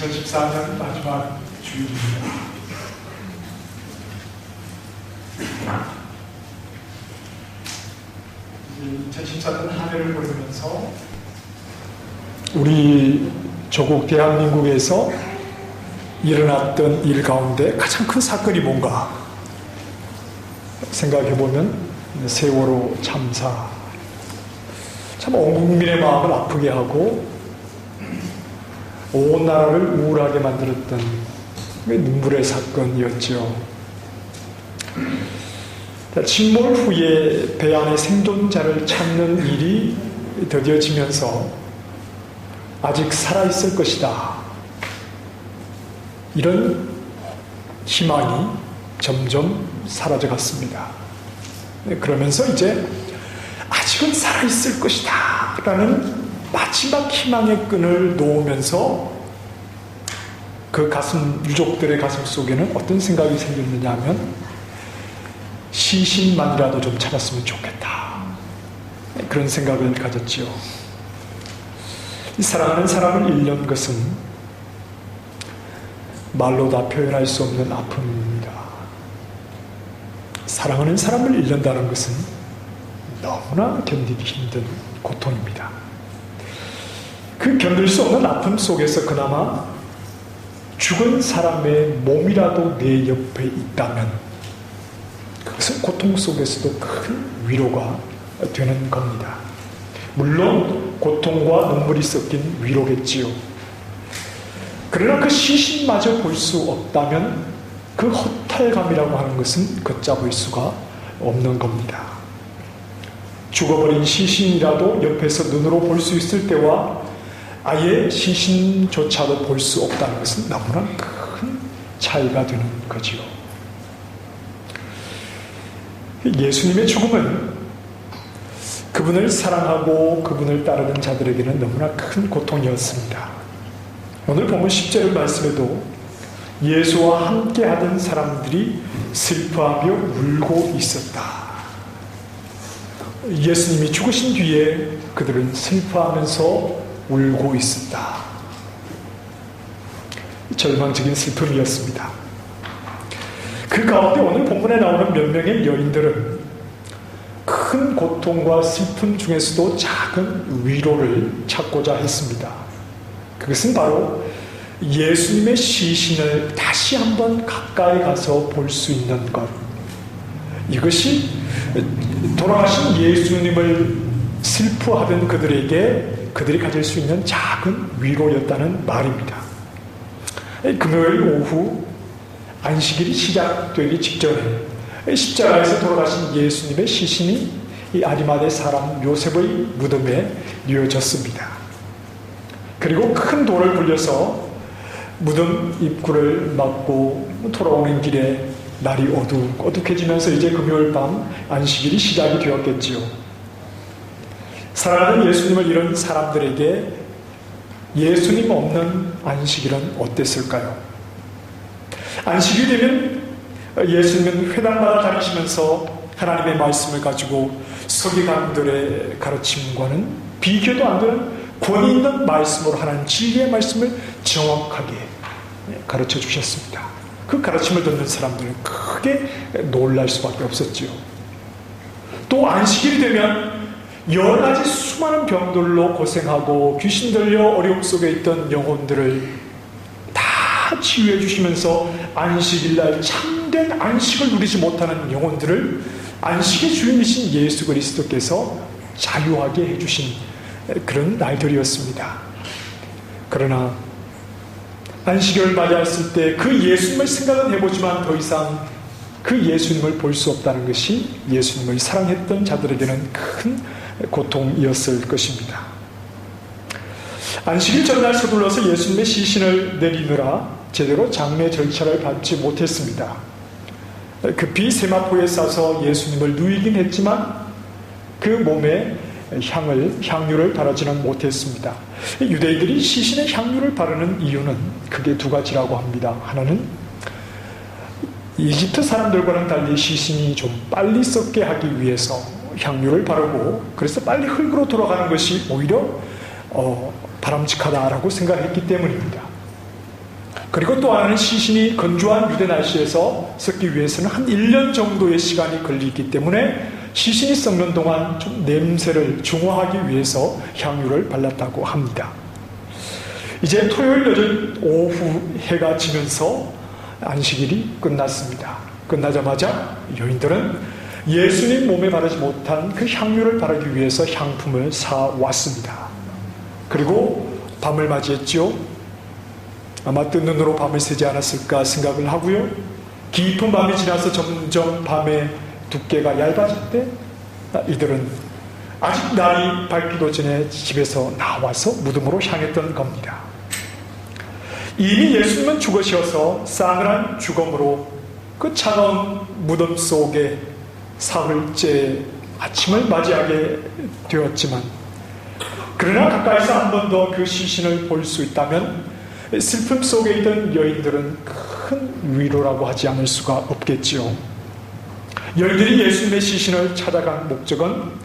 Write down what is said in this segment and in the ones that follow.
2014년 마지막 주일입니다. 이제 2014년 한 해를 보내면서 우리 조국 대한민국에서 일어났던 일 가운데 가장 큰 사건이 뭔가 생각해보면 세월호 참사, 참 온 국민의 마음을 아프게 하고 온 나라를 우울하게 만들었던 눈물의 사건이었죠. 침몰 후에 배 안의 생존자를 찾는 일이 더뎌지면서 아직 살아있을 것이다, 이런 희망이 점점 사라져갔습니다. 그러면서 이제 아직은 살아있을 것이다 라는 마지막 희망의 끈을 놓으면서 그 유족들의 가슴 속에는 어떤 생각이 생겼느냐 하면 시신만이라도 좀 찾았으면 좋겠다, 그런 생각을 가졌지요. 이 사랑하는 사람을 잃는 것은 말로 다 표현할 수 없는 아픔입니다. 사랑하는 사람을 잃는다는 것은 너무나 견디기 힘든 고통입니다. 그 견딜 수 없는 아픔 속에서 그나마 죽은 사람의 몸이라도 내 옆에 있다면 그것은 고통 속에서도 큰 위로가 되는 겁니다. 물론 고통과 눈물이 섞인 위로겠지요. 그러나 그 시신마저 볼 수 없다면 그 허탈감이라고 하는 것은 걷잡을 수가 없는 겁니다. 죽어버린 시신이라도 옆에서 눈으로 볼 수 있을 때와 아예 시신조차도 볼 수 없다는 것은 너무나 큰 차이가 되는 거지요. 예수님의 죽음은 그분을 사랑하고 그분을 따르는 자들에게는 너무나 큰 고통이었습니다. 오늘 본문 10절 말씀에도 예수와 함께 하던 사람들이 슬퍼하며 울고 있었다. 예수님이 죽으신 뒤에 그들은 슬퍼하면서 울고 있었다. 절망적인 슬픔이었습니다. 그 가운데 오늘 본문에 나오는 몇 명의 여인들은 큰 고통과 슬픔 중에서도 작은 위로를 찾고자 했습니다. 그것은 바로 예수님의 시신을 다시 한번 가까이 가서 볼 수 있는 것. 이것이 돌아가신 예수님을 슬퍼하던 그들이 가질 수 있는 작은 위로였다는 말입니다. 금요일 오후 안식일이 시작되기 직전에 십자가에서 돌아가신 예수님의 시신이 이 아리마대 사람 요셉의 무덤에 뉘어졌습니다. 그리고 큰 돌을 굴려서 무덤 입구를 막고 돌아오는 길에 날이 어둑해지면서 이제 금요일 밤 안식일이 시작이 되었겠지요. 사랑하는 예수님을 잃은 사람들에게 예수님 없는 안식일은 어땠을까요? 안식일 되면 예수님은 회당마다 다니시면서 하나님의 말씀을 가지고 서기관들의 가르침과는 비교도 안 되는 권위 있는 말씀으로 하나님 진리의 말씀을 정확하게 가르쳐 주셨습니다. 그 가르침을 듣는 사람들은 크게 놀랄 수밖에 없었지요. 또 안식일이 되면 여러 가지 수많은 병들로 고생하고 귀신 들려 어려움 속에 있던 영혼들을 다 치유해 주시면서 안식일날 참된 안식을 누리지 못하는 영혼들을 안식의 주인이신 예수 그리스도께서 자유하게 해주신 그런 날들이었습니다. 그러나 안식일을 맞이했을 때 그 예수님을 생각은 해보지만 더 이상 그 예수님을 볼 수 없다는 것이 예수님을 사랑했던 자들에게는 큰 고통이었을 것입니다. 안식일 전날 서둘러서 예수님의 시신을 내리느라 제대로 장례 절차를 밟지 못했습니다. 급히 세마포에 싸서 예수님을 누이긴 했지만 그 몸에 향유를 바르지는 못했습니다. 유대인들이 시신에 향유를 바르는 이유는 크게 두 가지라고 합니다. 하나는 이집트 사람들과는 달리 시신이 좀 빨리 썩게 하기 위해서 향유를 바르고 그래서 빨리 흙으로 돌아가는 것이 오히려 바람직하다라고 생각했기 때문입니다. 그리고 또 하나는 시신이 건조한 유대 날씨에서 썩기 위해서는 한 1년 정도의 시간이 걸리기 때문에 시신이 썩는 동안 좀 냄새를 중화하기 위해서 향유를 발랐다고 합니다. 이제 토요일 늦은 오후 해가 지면서 안식일이 끝났습니다. 끝나자마자 여인들은 예수님 몸에 바르지 못한 그 향유를 바르기 위해서 향품을 사왔습니다. 그리고 밤을 맞이했죠. 아마 뜬 눈으로 밤을 새지 않았을까 생각을 하고요. 깊은 밤이 지나서 점점 밤의 두께가 얇아질 때 이들은 아직 날이 밝기도 전에 집에서 나와서 무덤으로 향했던 겁니다. 이미 예수님은 죽으셔서 싸늘한 죽음으로 그 차가운 무덤 속에 사흘째 아침을 맞이하게 되었지만, 그러나 가까이서 한 번 더 그 시신을 볼 수 있다면 슬픔 속에 있던 여인들은 큰 위로라고 하지 않을 수가 없겠지요. 여인들이 예수님의 시신을 찾아간 목적은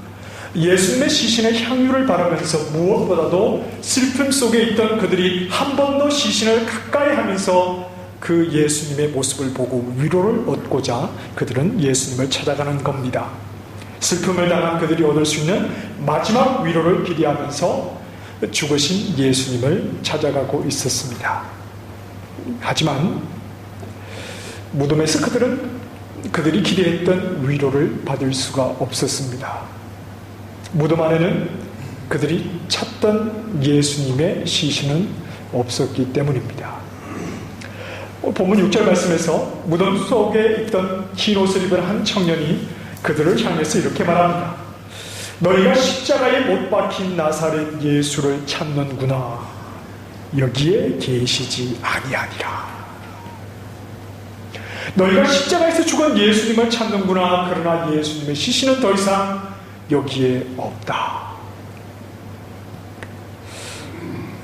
예수님의 시신에 향유를 바르면서 무엇보다도 슬픔 속에 있던 그들이 한 번 더 시신을 가까이 하면서 그 예수님의 모습을 보고 위로를 얻고자 그들은 예수님을 찾아가는 겁니다. 슬픔을 당한 그들이 얻을 수 있는 마지막 위로를 기대하면서 죽으신 예수님을 찾아가고 있었습니다. 하지만 무덤에서 그들이 기대했던 위로를 받을 수가 없었습니다. 무덤 안에는 그들이 찾던 예수님의 시신은 없었기 때문입니다. 본문 6절 말씀에서 무덤 속에 있던 흰 옷을 입은 한 청년이 그들을 향해서 이렇게 말합니다. 너희가 십자가에 못 박힌 나사렛 예수를 찾는구나. 여기에 계시지 아니하니라. 너희가 십자가에서 죽은 예수님을 찾는구나. 그러나 예수님의 시신은 더 이상 여기에 없다.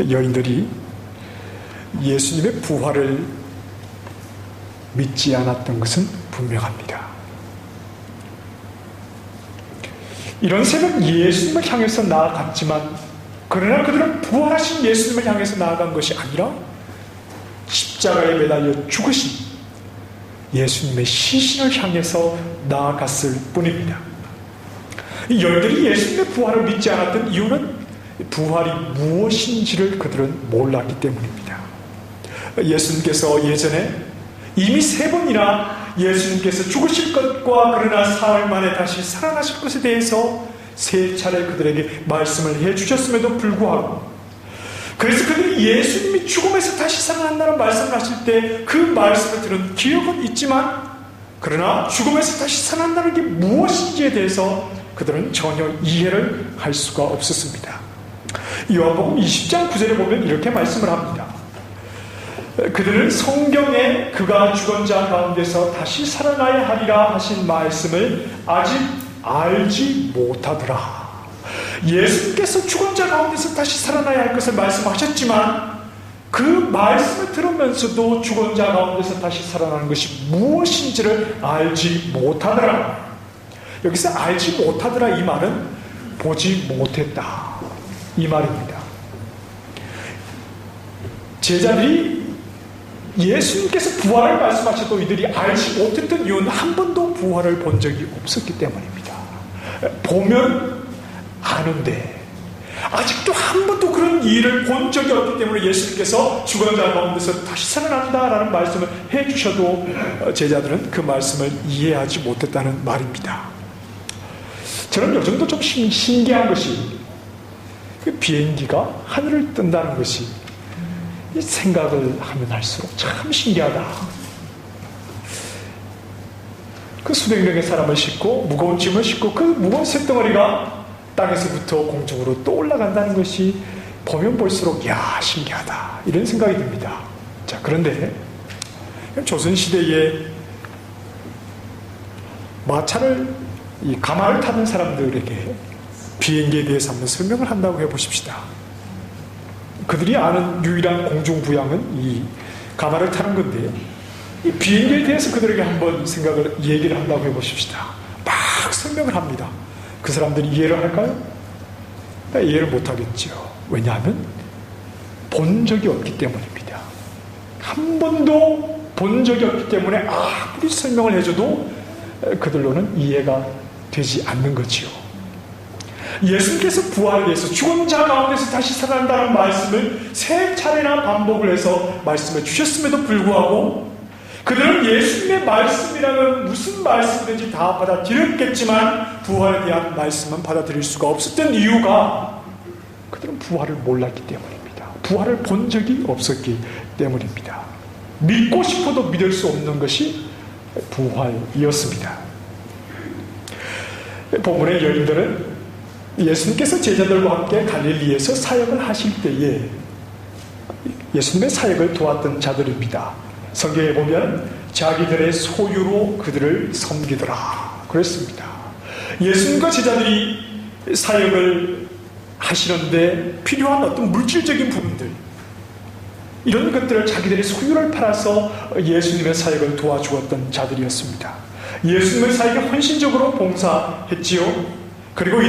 여인들이 예수님의 부활을 믿지 않았던 것은 분명합니다. 이런 새벽 예수님을 향해서 나아갔지만, 그러나 그들은 부활하신 예수님을 향해서 나아간 것이 아니라 십자가에 매달려 죽으신 예수님의 시신을 향해서 나아갔을 뿐입니다. 이 여인들이 예수님의 부활을 믿지 않았던 이유는 부활이 무엇인지를 그들은 몰랐기 때문입니다. 예수님께서 예전에 이미 3번이나 예수님께서 죽으실 것과 그러나 사흘 만에 다시 살아나실 것에 대해서 3차례 그들에게 말씀을 해주셨음에도 불구하고, 그래서 그들이 예수님이 죽음에서 다시 살아난다는 말씀을 하실 때 그 말씀을 들은 기억은 있지만, 그러나 죽음에서 다시 살아난다는 게 무엇인지에 대해서 그들은 전혀 이해를 할 수가 없었습니다. 요한복음 20장 9절에 보면 이렇게 말씀을 합니다. 그들은 성경에 그가 죽은 자 가운데서 다시 살아나야 하리라 하신 말씀을 아직 알지 못하더라. 예수님께서 죽은 자 가운데서 다시 살아나야 할 것을 말씀하셨지만 그 말씀을 들으면서도 죽은 자 가운데서 다시 살아나는 것이 무엇인지를 알지 못하더라. 여기서 알지 못하더라 이 말은 보지 못했다 이 말입니다. 제자들이 예수님께서 부활을 말씀하셔도 이들이 알지 못했던 이유는 한 번도 부활을 본 적이 없었기 때문입니다. 보면 아는데 아직도 한 번도 그런 일을 본 적이 없기 때문에 예수님께서 죽은 자 가운데서 다시 살아난다라는 말씀을 해주셔도 제자들은 그 말씀을 이해하지 못했다는 말입니다. 저는 요즘도 좀 신기한 것이 그 비행기가 하늘을 뜬다는 것이 이 생각을 하면 할수록 참 신기하다. 그 수백 명의 사람을 싣고 무거운 짐을 싣고 그 무거운 쇳덩어리가 땅에서부터 공중으로 또 올라간다는 것이 보면 볼수록 야 신기하다 이런 생각이 듭니다. 자, 그런데 조선시대에 이 가마를 타는 사람들에게 비행기에 대해서 한번 설명을 한다고 해보십시다. 그들이 아는 유일한 공중부양은 이 가마를 타는 건데, 이 비행기에 대해서 그들에게 한번 얘기를 한다고 해보십시다. 막 설명을 합니다. 그 사람들이 이해를 할까요? 이해를 못하겠죠. 왜냐하면 본 적이 없기 때문입니다. 한 번도 본 적이 없기 때문에 아무리 설명을 해줘도 그들로는 이해가 되지 않는 거지요. 예수님께서 부활에 대해서 죽은 자 가운데서 다시 살아난다는 말씀을 세 차례나 반복을 해서 말씀해 주셨음에도 불구하고 그들은 예수님의 말씀이라면 무슨 말씀이든지 다 받아들였겠지만 부활에 대한 말씀은 받아들일 수가 없었던 이유가 그들은 부활을 몰랐기 때문입니다. 부활을 본 적이 없었기 때문입니다. 믿고 싶어도 믿을 수 없는 것이 부활이었습니다. 본문의 여인들은 예수님께서 제자들과 함께 갈릴리에서 사역을 하실 때에 예수님의 사역을 도왔던 자들입니다. 성경에 보면 자기들의 소유로 그들을 섬기더라 그랬습니다. 예수님과 제자들이 사역을 하시는데 필요한 어떤 물질적인 부분들, 이런 것들을 자기들의 소유를 팔아서 예수님의 사역을 도와주었던 자들이었습니다. 예수님의 사역에 헌신적으로 봉사했지요. 그리고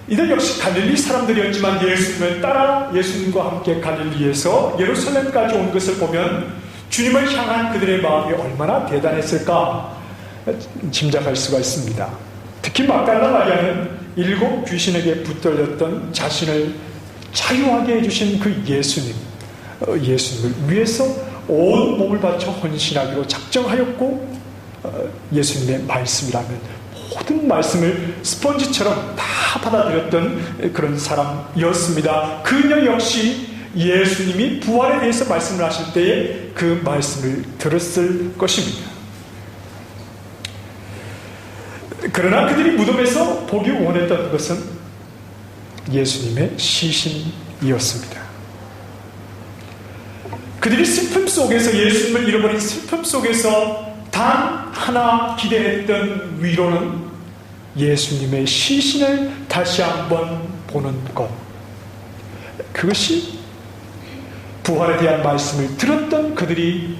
이들 역시 갈릴리 사람들이었지만 예수님을 따라 예수님과 함께 갈릴리에서 예루살렘까지 온 것을 보면 주님을 향한 그들의 마음이 얼마나 대단했을까 짐작할 수가 있습니다. 특히 막달라 마리아는 7 귀신에게 붙들렸던 자신을 자유하게 해주신 그 예수님을 위해서 온 몸을 바쳐 헌신하기로 작정하였고, 예수님의 말씀이라면 모든 말씀을 스펀지처럼 다 받아들였던 그런 사람이었습니다. 그녀 역시 예수님이 부활에 대해서 말씀을 하실 때에 그 말씀을 들었을 것입니다. 그러나 그들이 무덤에서 보기 원했던 것은 예수님의 시신이었습니다. 그들이 슬픔 속에서, 예수님을 잃어버린 슬픔 속에서 단 하나 기대했던 위로는 예수님의 시신을 다시 한번 보는 것. 그것이 부활에 대한 말씀을 들었던 그들이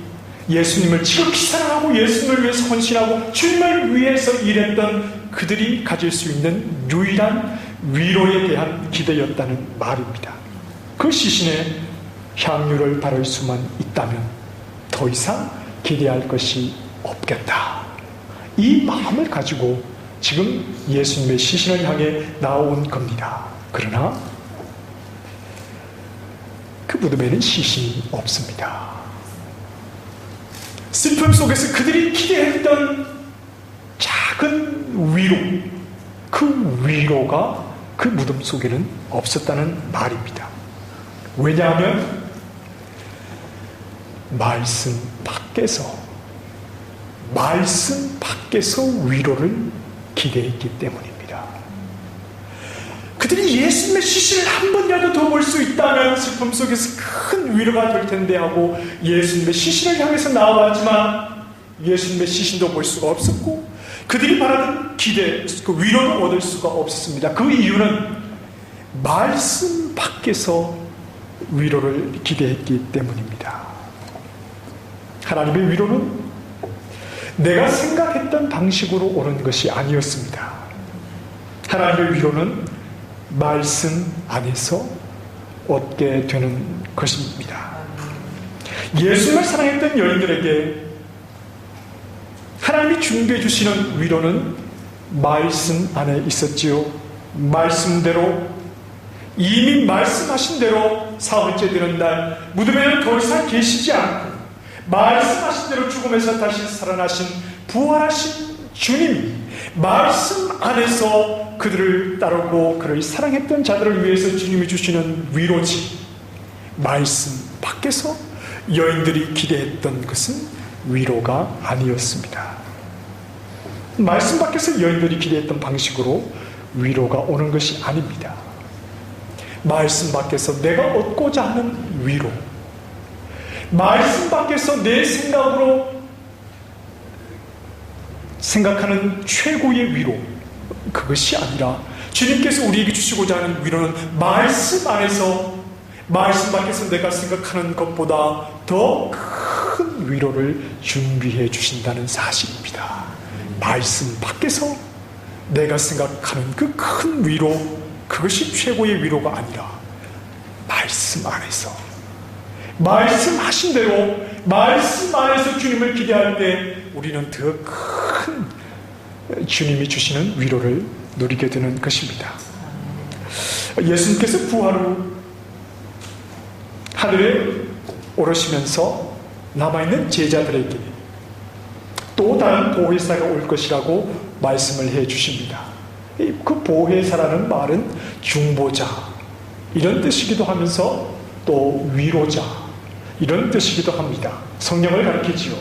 예수님을 지극히 사랑하고 예수님을 위해서 헌신하고 주님을 위해서 일했던 그들이 가질 수 있는 유일한 위로에 대한 기대였다는 말입니다. 그 시신에 향유를 바를 수만 있다면 더 이상 기대할 것이 없겠다. 이 마음을 가지고 지금 예수님의 시신을 향해 나온 겁니다. 그러나 그 무덤에는 시신이 없습니다. 슬픔 속에서 그들이 기대했던 작은 위로, 그 위로가 그 무덤 속에는 없었다는 말입니다. 왜냐하면 말씀 밖에서 위로를 기대했기 때문입니다. 그들이 예수님의 시신을 한 번이라도 더 볼 수 있다면 슬픔 속에서 큰 위로가 될 텐데 하고 예수님의 시신을 향해서 나와봤지만 예수님의 시신도 볼 수가 없었고 그들이 바라는 기대, 그 위로도 얻을 수가 없었습니다. 그 이유는 말씀 밖에서 위로를 기대했기 때문입니다. 하나님의 위로는 내가 생각했던 방식으로 오는 것이 아니었습니다. 하나님의 위로는 말씀 안에서 얻게 되는 것입니다. 예수님을 사랑했던 여인들에게 하나님이 준비해 주시는 위로는 말씀 안에 있었지요. 말씀대로, 이미 말씀하신 대로 사흘째 되는 날 무덤에는 더 이상 계시지 않고 말씀하신 대로 죽음에서 다시 살아나신 부활하신 주님이 말씀 안에서 그들을 따르고 그를 사랑했던 자들을 위해서 주님이 주시는 위로지, 말씀 밖에서 여인들이 기대했던 것은 위로가 아니었습니다. 말씀 밖에서 여인들이 기대했던 방식으로 위로가 오는 것이 아닙니다. 말씀 밖에서 내가 얻고자 하는 위로, 말씀 밖에서 내 생각으로 생각하는 최고의 위로, 그것이 아니라 주님께서 우리에게 주시고자 하는 위로는 말씀 안에서, 말씀 밖에서 내가 생각하는 것보다 더 큰 위로를 준비해 주신다는 사실입니다. 말씀 밖에서 내가 생각하는 그 큰 위로, 그것이 최고의 위로가 아니라 말씀 안에서 말씀하신 대로 말씀 안에서 주님을 기대할 때 우리는 더 큰 주님이 주시는 위로를 누리게 되는 것입니다. 예수님께서 부활 후 하늘에 오르시면서 남아있는 제자들에게 또 다른 보혜사가 올 것이라고 말씀을 해 주십니다. 그 보혜사라는 말은 중보자 이런 뜻이기도 하면서 또 위로자 이런 뜻이기도 합니다. 성령을 가리키지요.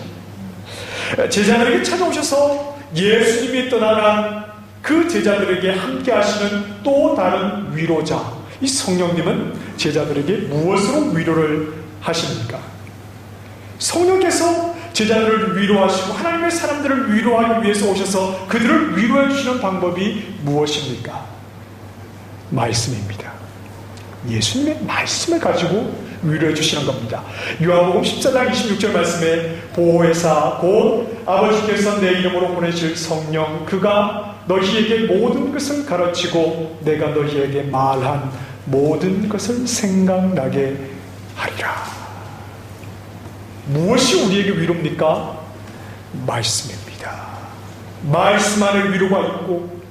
제자들에게 찾아오셔서 예수님이 떠나간 그 제자들에게 함께 하시는 또 다른 위로자, 이 성령님은 제자들에게 무엇으로 위로를 하십니까? 성령께서 제자들을 위로하시고 하나님의 사람들을 위로하기 위해서 오셔서 그들을 위로해 주시는 방법이 무엇입니까? 말씀입니다. 예수님의 말씀을 가지고 위로해 주시는 겁니다. 요한복음 14장 26절 말씀에 보혜사 곧 아버지께서 내 이름으로 보내실 성령 그가 너희에게 모든 것을 가르치고 내가 너희에게 말한 모든 것을 생각나게 하리라. 무엇이 우리에게 위로입니까? 말씀입니다. 말씀 안에 위로가 있고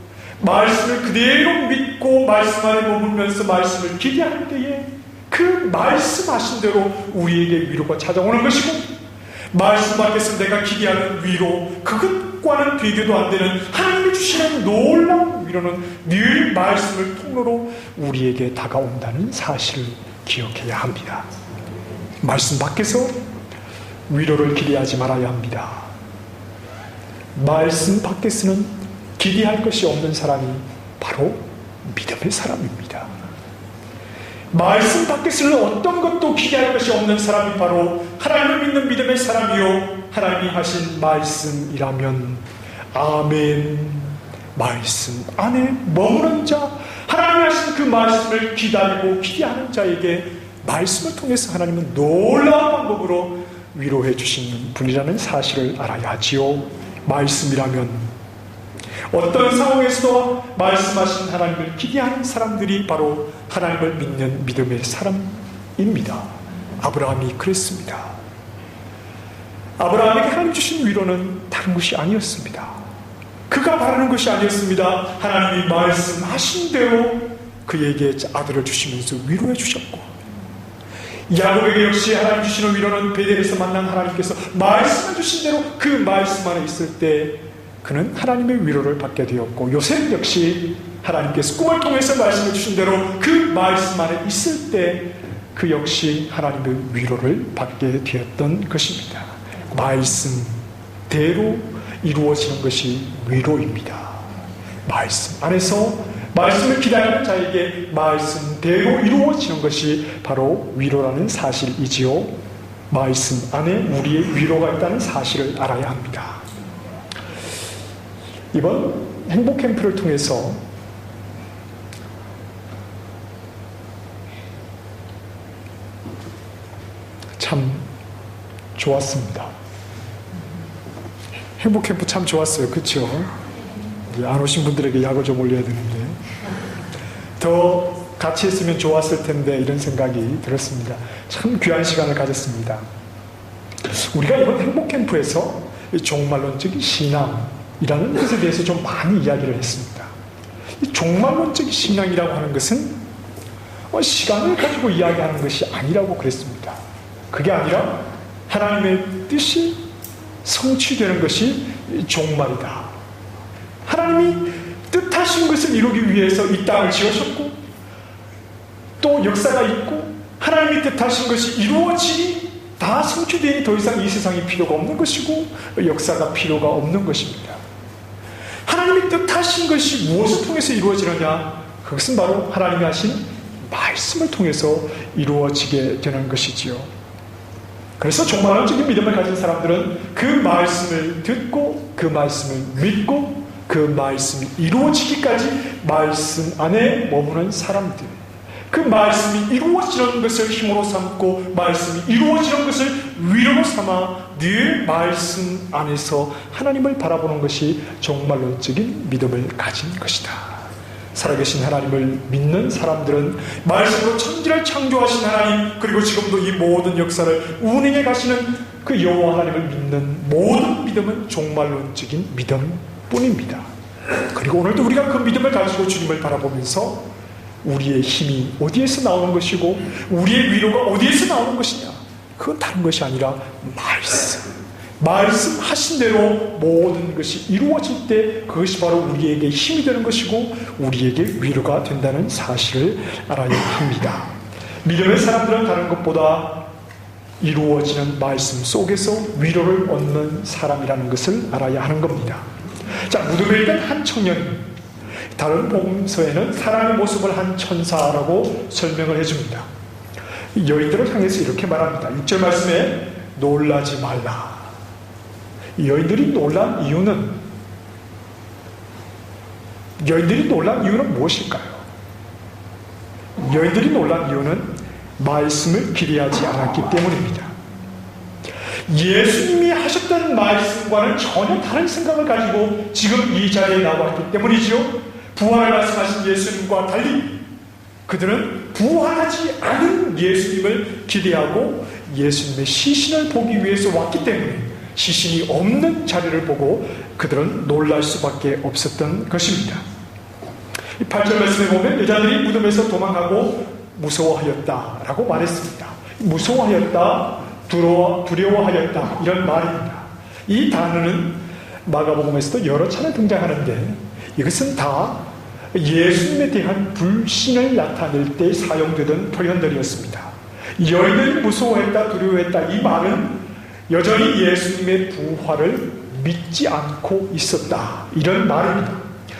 말씀을 그대로 믿고 말씀 안에 머물면서 말씀을 기대할 때에 그 말씀하신 대로 우리에게 위로가 찾아오는 것이고 말씀 밖에서 내가 기대하는 위로 그것과는 비교도 안 되는 하나님이 주시는 놀라운 위로는 늘 말씀을 통로로 우리에게 다가온다는 사실을 기억해야 합니다. 말씀 밖에서 위로를 기대하지 말아야 합니다. 말씀 밖에서는 기대할 것이 없는 사람이 바로 믿음의 사람입니다. 말씀 밖에서는 어떤 것도 기대할 것이 없는 사람이 바로 하나님을 믿는 믿음의 사람이요 하나님이 하신 말씀이라면 아멘. 말씀 안에 머무는 자, 하나님이 하신 그 말씀을 기다리고 기대하는 자에게 말씀을 통해서 하나님은 놀라운 방법으로 위로해 주시는 분이라는 사실을 알아야 하지요. 말씀이라면 어떤 상황에서도 말씀하신 하나님을 기대하는 사람들이 바로 하나님을 믿는 믿음의 사람입니다. 아브라함이 그랬습니다. 아브라함에게 하나님 주신 위로는 다른 것이 아니었습니다. 그가 바라는 것이 아니었습니다. 하나님이 말씀하신 대로 그에게 아들을 주시면서 위로해 주셨고 야곱에게 역시 하나님 주시는 위로는 베델에서 만난 하나님께서 말씀해 주신 대로 그 말씀 안에 있을 때 그는 하나님의 위로를 받게 되었고 요셉 역시 하나님께서 꿈을 통해서 말씀해 주신 대로 그 말씀 안에 있을 때 그 역시 하나님의 위로를 받게 되었던 것입니다. 말씀대로 이루어지는 것이 위로입니다. 말씀 안에서 말씀을 기다리는 자에게 말씀대로 이루어지는 것이 바로 위로라는 사실이지요. 말씀 안에 우리의 위로가 있다는 사실을 알아야 합니다. 이번 행복캠프를 통해서 참 좋았습니다. 행복캠프 참 좋았어요. 그렇죠? 안 오신 분들에게 약을 좀 올려야 되는데 더 같이 했으면 좋았을 텐데 이런 생각이 들었습니다. 참 귀한 시간을 가졌습니다. 우리가 이번 행복캠프에서 종말론적인 신앙이라는 것에 대해서 좀 많이 이야기를 했습니다. 이 종말론적인 신앙이라고 하는 것은 시간을 가지고 이야기하는 것이 아니라고 그랬습니다. 그게 아니라 하나님의 뜻이 성취되는 것이 종말이다. 하나님이 뜻하신 것을 이루기 위해서 이 땅을 지으셨고 또 역사가 있고 하나님이 뜻하신 것이 이루어지니 다 성취되니 더 이상 이 세상이 필요가 없는 것이고 역사가 필요가 없는 것입니다. 하나님이 뜻하신 것이 무엇을 통해서 이루어지느냐? 그것은 바로 하나님이 하신 말씀을 통해서 이루어지게 되는 것이지요. 그래서 종말론적인 믿음을 가진 사람들은 그 말씀을 듣고 그 말씀을 믿고 그 말씀이 이루어지기까지 말씀 안에 머무는 사람들, 그 말씀이 이루어지는 것을 힘으로 삼고 말씀이 이루어지는 것을 위로로 삼아 늘 말씀 안에서 하나님을 바라보는 것이 종말론적인 믿음을 가진 것이다. 살아계신 하나님을 믿는 사람들은 말씀으로 천지를 창조하신 하나님, 그리고 지금도 이 모든 역사를 운행해 가시는 그 여호와 하나님을 믿는 모든 믿음은 종말론적인 믿음뿐입니다. 그리고 오늘도 우리가 그 믿음을 가지고 주님을 바라보면서 우리의 힘이 어디에서 나오는 것이고 우리의 위로가 어디에서 나오는 것이냐, 그건 다른 것이 아니라 말씀하신 대로 모든 것이 이루어질 때 그것이 바로 우리에게 힘이 되는 것이고 우리에게 위로가 된다는 사실을 알아야 합니다. 믿음의 사람들은 다른 것보다 이루어지는 말씀 속에서 위로를 얻는 사람이라는 것을 알아야 하는 겁니다. 자, 무덤에 있던 한 청년이 다른 복음서에는 사람의 모습을 한 천사라고 설명을 해줍니다. 여인들을 향해서 이렇게 말합니다. 6절 말씀에 놀라지 말라. 여인들이 놀란 이유는 무엇일까요? 여인들이 놀란 이유는 말씀을 기대하지 않았기 때문입니다. 예수님이 하셨던 말씀과는 전혀 다른 생각을 가지고 지금 이 자리에 나왔기 때문이죠. 부활을 말씀하신 예수님과 달리 그들은 부활하지 않은 예수님을 기대하고 예수님의 시신을 보기 위해서 왔기 때문에 시신이 없는 자리를 보고 그들은 놀랄 수밖에 없었던 것입니다. 8절 말씀에 보면 여자들이 무덤에서 도망하고 무서워하였다라고 말했습니다. 무서워하였다, 두려워하였다, 이런 말입니다. 이 단어는 마가복음에서도 여러 차례 등장하는데 이것은 다 예수님에 대한 불신을 나타낼 때 사용되던 표현들이었습니다. 여인들이 무서워했다, 두려워했다, 이 말은 여전히 예수님의 부활을 믿지 않고 있었다, 이런 말입니다.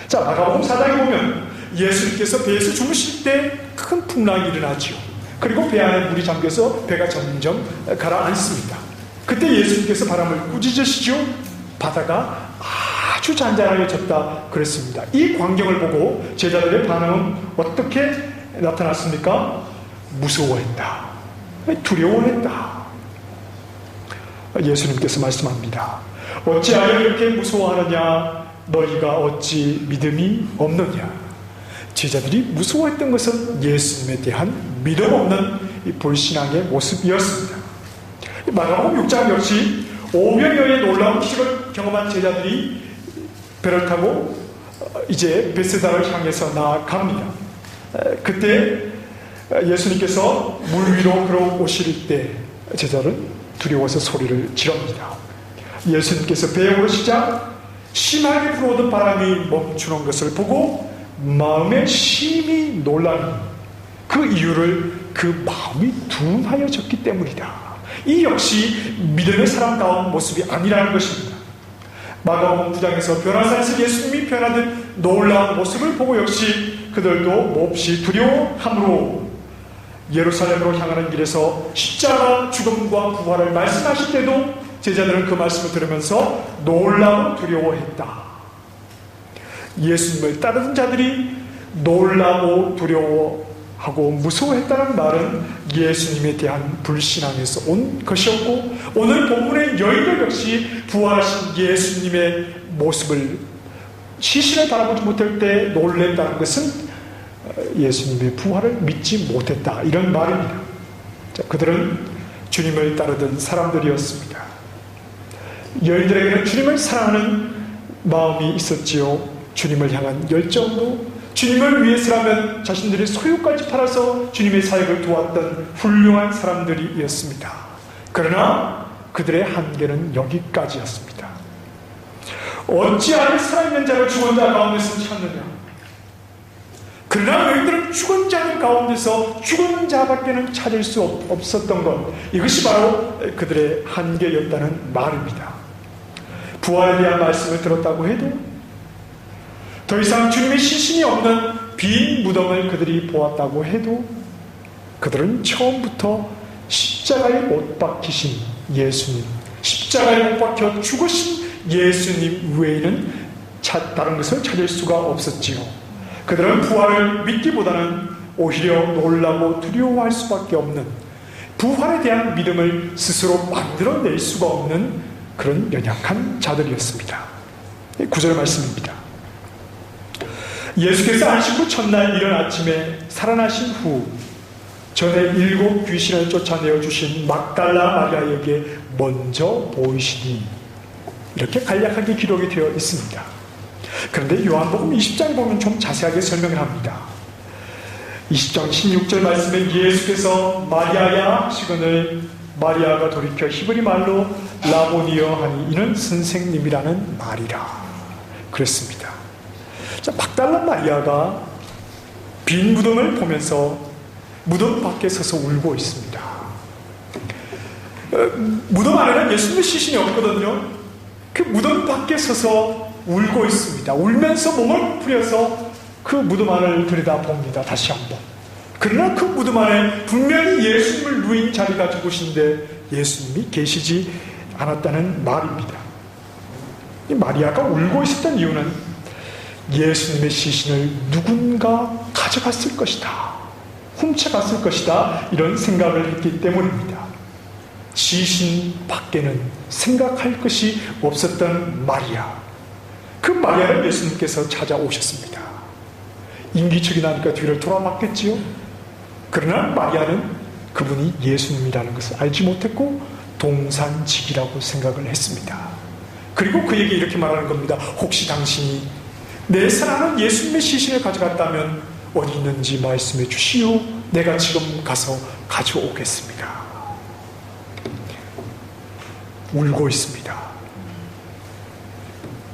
자, 마가복음 4장에 보면 예수님께서 배에서 주무실 때 큰 풍랑이 일어나죠. 그리고 배 안에 물이 잠겨서 배가 점점 가라앉습니다. 그때 예수님께서 바람을 꾸짖으시죠. 바다가 아주 잔잔해졌다 그랬습니다. 이 광경을 보고 제자들의 반응은 어떻게 나타났습니까? 무서워했다, 두려워했다. 예수님께서 말씀합니다. 어찌하여 이렇게 무서워하느냐? 너희가 어찌 믿음이 없느냐? 제자들이 무서워했던 것은 예수님에 대한 믿음 없는 불신앙의 모습이었습니다. 마가복음 6장 역시 500여의 놀라운 기적을 경험한 제자들이 배를 타고 이제 베세다를 향해서 나아갑니다. 그때 예수님께서 물 위로 걸어오실 때 제자들은 두려워서 소리를 지릅니다. 예수님께서 배에 오르시자 심하게 불어오던 바람이 멈추는 것을 보고 마음에 심히 놀라니 그 이유를 그 마음이 둔하여졌기 때문이다. 이 역시 믿음의 사람다운 모습이 아니라는 것입니다. 마가복음 9장에서 변화산에서 예수님이 변화된 놀라운 모습을 보고 역시 그들도 몹시 두려워함으로 예루살렘으로 향하는 길에서 십자가 죽음과 부활을 말씀하실 때도 제자들은 그 말씀을 들으면서 놀라고 두려워했다. 예수님을 따르는 자들이 놀라고 두려워하고 무서워했다는 말은 예수님에 대한 불신앙에서 온 것이었고, 오늘 본문의 여인들 역시 부활하신 예수님의 모습을, 시신을 바라보지 못할 때 놀랬다는 것은 예수님의 부활을 믿지 못했다, 이런 말입니다. 자, 그들은 주님을 따르던 사람들이었습니다. 여인들에게는 주님을 사랑하는 마음이 있었지요. 주님을 향한 열정도, 주님을 위해서라면 자신들의 소유까지 팔아서 주님의 사역을 도왔던 훌륭한 사람들이었습니다. 그러나 그들의 한계는 여기까지였습니다. 어찌하여 살아있는 자를 죽은 자 가운데서 찾느냐? 그러나 너희들은 죽은 자들 가운데서 죽은 자밖에는 찾을 수 없었던 것, 이것이 바로 그들의 한계였다는 말입니다. 부활에 대한 말씀을 들었다고 해도 더 이상 주님의 시신이 없는 빈 무덤을 그들이 보았다고 해도 그들은 처음부터 십자가에 못 박히신 예수님, 십자가에 못 박혀 죽으신 예수님 외에는 다른 것을 찾을 수가 없었지요. 그들은 부활을 믿기보다는 오히려 놀라고 두려워할 수밖에 없는, 부활에 대한 믿음을 스스로 만들어낼 수가 없는 그런 연약한 자들이었습니다. 9절 말씀입니다. 예수께서 안식 후 첫날 이른 아침에 살아나신 후 전에 7 귀신을 쫓아내어 주신 막달라 마리아에게 먼저 보이시니, 이렇게 간략하게 기록이 되어 있습니다. 그런데 요한복음 20장에 보면 좀 자세하게 설명을 합니다. 20장 16절 말씀에 예수께서 마리아야 하시거늘 마리아가 돌이켜 히브리 말로 라보니여 하니 이는 선생님이라는 말이라 그랬습니다. 자, 막달라 마리아가 빈 무덤을 보면서 무덤 밖에 서서 울고 있습니다. 무덤 안에는 예수님의 시신이 없거든요. 그 무덤 밖에 서서 울고 있습니다. 울면서 몸을 풀려서 그 무덤 안을 들여다봅니다. 다시 한번. 그러나 그 무덤 안에 분명히 예수님을 누인 자리가 저곳인데 예수님이 계시지 않았다는 말입니다. 이 마리아가 울고 있었던 이유는 예수님의 시신을 누군가 가져갔을 것이다, 훔쳐갔을 것이다, 이런 생각을 했기 때문입니다. 시신 밖에는 생각할 것이 없었던 마리아, 그 마리아를 예수님께서 찾아오셨습니다. 인기척이 나니까 뒤를 돌아봤겠지요. 그러나 마리아는 그분이 예수님이라는 것을 알지 못했고 동산직이라고 생각을 했습니다. 그리고 그에게 이렇게 말하는 겁니다. 혹시 당신이 내 사랑하는 예수님의 시신을 가져갔다면 어디 있는지 말씀해 주시오. 내가 지금 가서 가져오겠습니다. 울고 있습니다.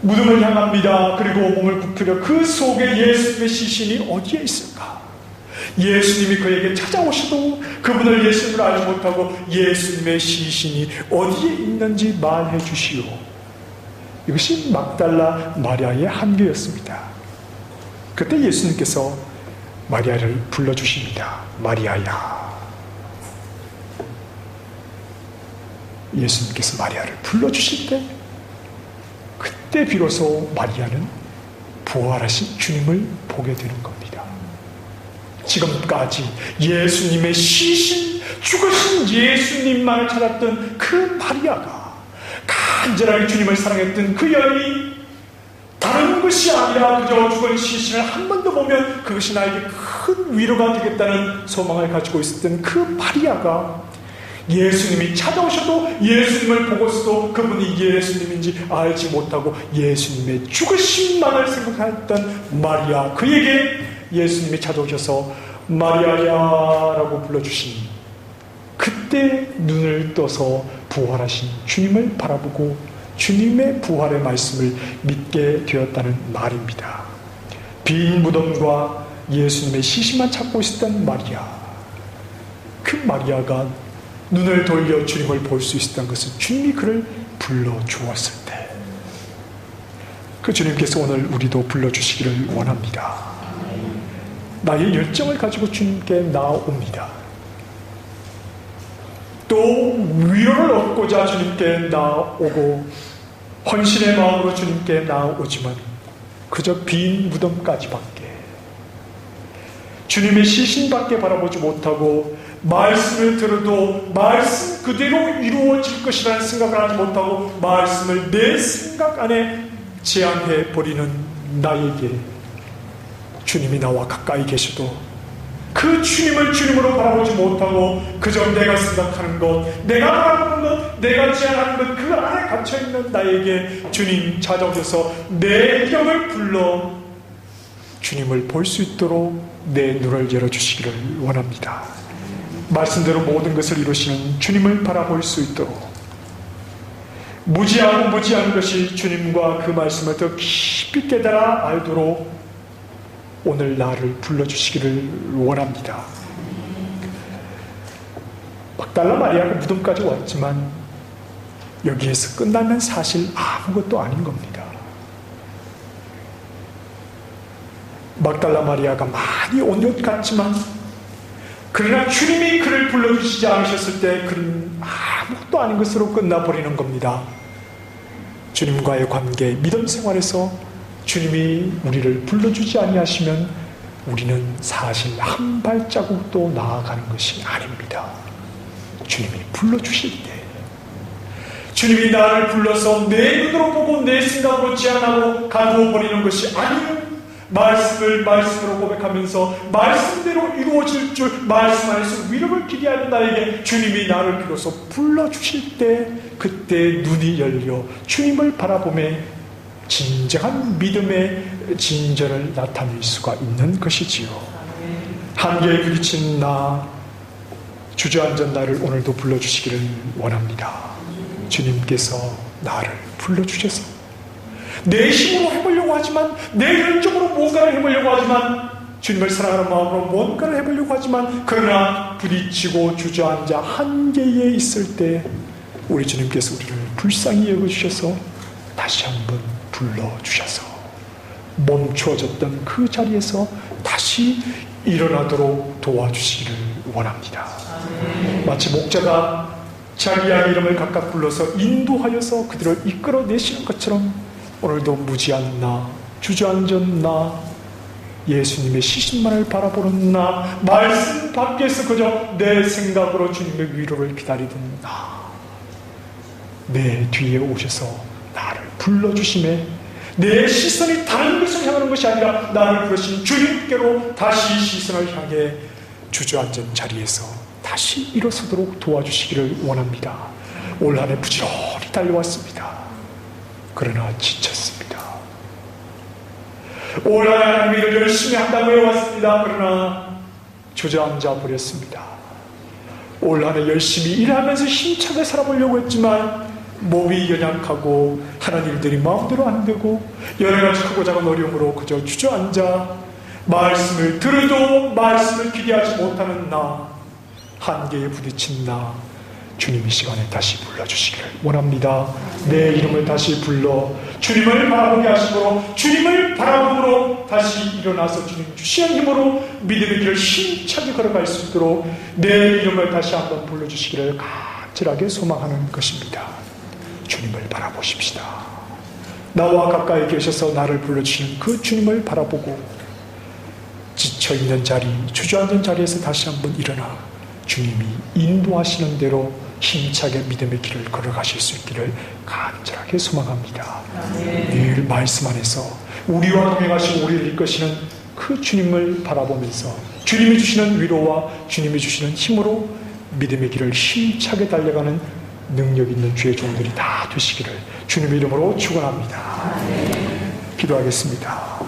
무덤을 향합니다. 그리고 몸을 굽히려 그 속에 예수님의 시신이 어디에 있을까? 예수님이 그에게 찾아오셔도 그분을 예수님을 알지 못하고 예수님의 시신이 어디에 있는지 말해 주시오. 이것이 막달라 마리아의 한계였습니다. 그때 예수님께서 마리아를 불러주십니다. 마리아야. 예수님께서 마리아를 불러주실 때 그때 비로소 마리아는 부활하신 주님을 보게 되는 겁니다. 지금까지 예수님의 시신, 죽으신 예수님만을 찾았던 그 마리아가, 간절하게 주님을 사랑했던 그 여인이 다른 것이 아니라 그저 죽은 시신을 한 번 더 보면 그것이 나에게 큰 위로가 되겠다는 소망을 가지고 있었던 그 마리아가 예수님이 찾아오셔도 예수님을 보고서도 그분이 예수님인지 알지 못하고 예수님의 죽으심만을 생각했던 마리아, 그에게 예수님이 찾아오셔서 마리아야라고 불러주시니 그때 눈을 떠서 부활하신 주님을 바라보고 주님의 부활의 말씀을 믿게 되었다는 말입니다. 빈 무덤과 예수님의 시신만 찾고 있었던 마리아, 그 마리아가 눈을 돌려 주님을 볼 수 있었던 것은 주님이 그를 불러주었을 때, 그 주님께서 오늘 우리도 불러주시기를 원합니다. 나의 열정을 가지고 주님께 나옵니다. 또 위로를 얻고자 주님께 나오고 헌신의 마음으로 주님께 나오지만 그저 빈 무덤까지밖에, 주님의 시신밖에 바라보지 못하고 말씀을 들어도 말씀 그대로 이루어질 것이라는 생각을 하지 못하고 말씀을 내 생각 안에 제한해 버리는 나에게 주님이 나와 가까이 계셔도 그 주님을 주님으로 바라보지 못하고 그저 내가 생각하는 것, 내가 바라보는 것, 내가 제안하는 것, 그 안에 갇혀있는 나에게 주님 찾아오셔서 내 영을 불러 주님을 볼 수 있도록 내 눈을 열어주시기를 원합니다. 말씀대로 모든 것을 이루시는 주님을 바라볼 수 있도록, 무지하고 무지한 것이 주님과 그 말씀을 더 깊이 깨달아 알도록 오늘 나를 불러주시기를 원합니다. 막달라 마리아가 무덤까지 왔지만 여기에서 끝나면 사실 아무것도 아닌 겁니다. 막달라 마리아가 많이 온 것 같지만 그러나 주님이 그를 불러주시지 않으셨을 때 그는 아무것도 아닌 것으로 끝나버리는 겁니다. 주님과의 관계, 믿음 생활에서 주님이 우리를 불러주지 아니하시면 우리는 사실 한 발자국도 나아가는 것이 아닙니다. 주님이 불러주실 때, 주님이 나를 불러서 내 눈으로 보고 내 생각으로 제안하고 가두어 버리는 것이 아니면 말씀으로 고백하면서 말씀대로 이루어질 줄 말씀 안에서 위로를 기대하는 나에게 주님이 나를 비로소 불러주실 때 그때 눈이 열려 주님을 바라보며 진정한 믿음의 진전을 나타낼 수가 있는 것이지요. 한계에 부딪힌 나, 주저앉은 나를 오늘도 불러주시기를 원합니다. 주님께서 나를 불러주셔서 내 힘으로 해보려고 하지만, 내 열정으로 뭔가를 해보려고 하지만, 주님을 사랑하는 마음으로 뭔가를 해보려고 하지만, 그러나 부딪히고 주저앉아 한계에 있을 때 우리 주님께서 우리를 불쌍히 여겨주셔서 다시 한번 불러주셔서 멈추어졌던 그 자리에서 다시 일어나도록 도와주시기를 원합니다. 마치 목자가 자기 양 이름을 각각 불러서 인도하여서 그들을 이끌어내시는 것처럼 오늘도 무지한 나, 주저앉은 나, 예수님의 시신만을 바라보는 나, 말씀 밖에서 그저 내 생각으로 주님의 위로를 기다리던 나, 내 뒤에 오셔서 나를 불러주심에 내 시선이 다른 것을 향하는 것이 아니라 나를 부르신 주님께로 다시 시선을 향해 주저앉은 자리에서 다시 일어서도록 도와주시기를 원합니다. 올 한 해 부지런히 달려왔습니다. 그러나 지쳤습니다. 올 한 해 하나님의 일을 열심히 한다고 해왔습니다. 그러나 주저앉아 버렸습니다. 올 한 해 열심히 일하면서 힘차게 살아보려고 했지만 몸이 연약하고 하는 일들이 마음대로 안 되고 여러 가지 크고 작은 어려움으로 그저 주저앉아 말씀을 들어도 말씀을 기대하지 못하는 나, 한계에 부딪힌 나, 주님 이 시간에 다시 불러주시기를 원합니다. 내 이름을 다시 불러 주님을 바라보게 하시고 주님을 바라보므로 다시 일어나서 주님 주시는 힘으로 믿음의 길을 힘차게 걸어갈 수 있도록 내 이름을 다시 한번 불러주시기를 간절하게 소망하는 것입니다. 주님을 바라보십시다. 나와 가까이 계셔서 나를 불러주시는 그 주님을 바라보고 지쳐있는 자리, 주저앉은 자리에서 다시 한번 일어나 주님이 인도하시는 대로 힘차게 믿음의 길을 걸어가실 수 있기를 간절하게 소망합니다. 늘 말씀 안에서 우리와 동행하시고 우리를 이끄시는 그 주님을 바라보면서 주님이 주시는 위로와 주님이 주시는 힘으로 믿음의 길을 힘차게 달려가는 능력 있는 주의 종들이 다 되시기를 주님의 이름으로 축원합니다. 기도하겠습니다.